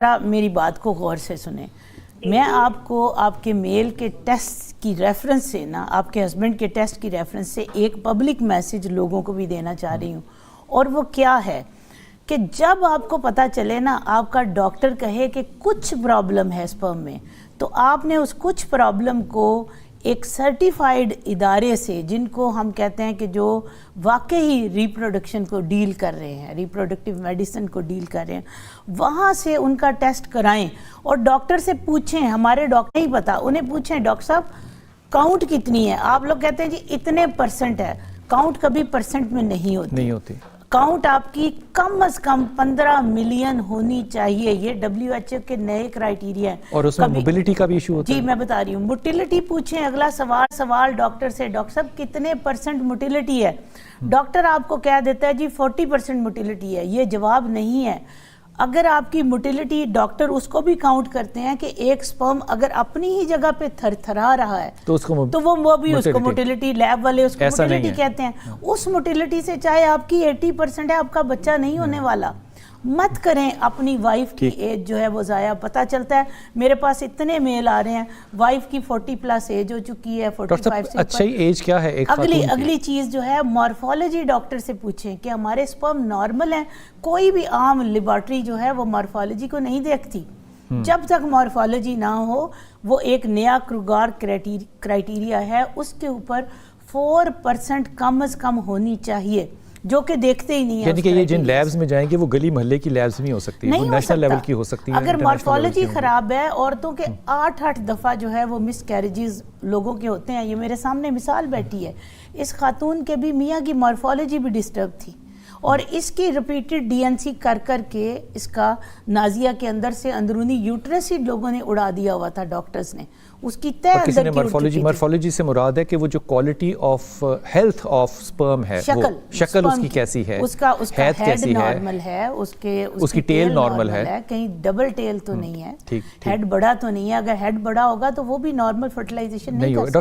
میری بات کو غور سے سنیں. میں آپ کو آپ کے میل کے ٹیسٹ کی ریفرنس سے نا آپ کے ہسبینڈ کے ٹیسٹ کی ریفرنس سے ایک پبلک میسج لوگوں کو بھی دینا چاہ رہی ہوں. اور وہ کیا ہے کہ جب آپ کو پتہ چلے نا آپ کا ڈاکٹر کہے کہ کچھ پرابلم ہے اسپرم میں، تو آپ نے اس کچھ پرابلم کو ایک سرٹیفائیڈ ادارے سے، جن کو ہم کہتے ہیں کہ جو واقعی ریپروڈکشن کو ڈیل کر رہے ہیں، ریپروڈکٹیو میڈیسن کو ڈیل کر رہے ہیں، وہاں سے ان کا ٹیسٹ کرائیں اور ڈاکٹر سے پوچھیں. ہمارے ڈاکٹر نہیں پتہ، انہیں پوچھیں ڈاکٹر صاحب کاؤنٹ کتنی ہے. آپ لوگ کہتے ہیں جی اتنے پرسنٹ ہے، کاؤنٹ کبھی پرسنٹ میں نہیں ہوتی. کاؤنٹ آپ کی کم از کم 15 ملین ہونی چاہیے. یہ WHO کے نئے کرائیٹیریا ہیں. اور اس میں موبیلٹی کا بھی ایشو ہوتا ہے. جی میں بتا رہی ہوں. موٹیلٹی پوچھیں. اگلا سوال ڈاکٹر سے، ڈاکٹر صاحب کتنے پرسنٹ موٹیلٹی ہے؟ ڈاکٹر آپ کو کہہ دیتا ہے جی 40% موٹیلٹی ہے. یہ جواب نہیں ہے. اگر آپ کی موٹیلٹی، ڈاکٹر اس کو بھی کاؤنٹ کرتے ہیں کہ ایک سپرم اگر اپنی ہی جگہ پہ تھر تھرا رہا ہے تو وہ بھی اس کو موٹیلٹی، لیب والے اس کو موٹیلٹی کہتے ہیں. اس موٹیلٹی سے چاہے آپ کی 80% ہے، آپ کا بچہ نہیں ہونے والا. مت کریں اپنی وائف کی ایج جو ہے وہ ضائع. پتہ چلتا ہے میرے پاس اتنے میل آ رہے ہیں وائف کی 40+ ایج ہو چکی ہے، 45 سے اچھا ہی ایج کیا ہے ایک خاتون کی؟ اگلی چیز جو ہے مارفالوجی ڈاکٹر سے پوچھیں کہ ہمارے سپرم نارمل ہیں. کوئی بھی عام لیبارٹری جو ہے وہ مارفالوجی کو نہیں دیکھتی. جب تک مارفالوجی نہ ہو، وہ ایک نیا کروگار کرائیٹیریا ہے، اس کے اوپر 4% کم از کم ہونی چاہیے، جو کہ دیکھتے ہی نہیں ہے. یعنی کہ یہ جن لیبز میں جائیں گے وہ گلی محلے کی لیبز بھی ہو سکتی ہیں، وہ نیشنل لیول کی ہو سکتی ہیں. اگر مارفالوجی خراب ہے، عورتوں کے 8 دفعہ جو ہے وہ مس کیریجز لوگوں کے ہوتے ہیں. یہ میرے سامنے مثال بیٹھی ہے. اس خاتون کے بھی میاں کی مارفالوجی بھی ڈسٹرب تھی، اور اس کی ریپیٹڈ DNC کر کے اس کا نازیہ کے اندر سے اندرونی یوٹرس ہی لوگوں نے اڑا دیا ہوا تھا. ڈاکٹرز نے اس کی طے اندر کی مارفالوجی سے مراد ہے کہ وہ جو quality of health of sperm ہے، شکل اس کی کیسی ہے، اس کا ہیڈ نارمل ہے، اس کی ٹیل نارمل ہے، کہیں ڈبل ٹیل تو نہیں ہے، ہیڈ بڑا تو نہیں ہے. اگر ہیڈ بڑا ہوگا تو وہ بھی نارمل فرٹیلائزیشن نہیں کر سکتا.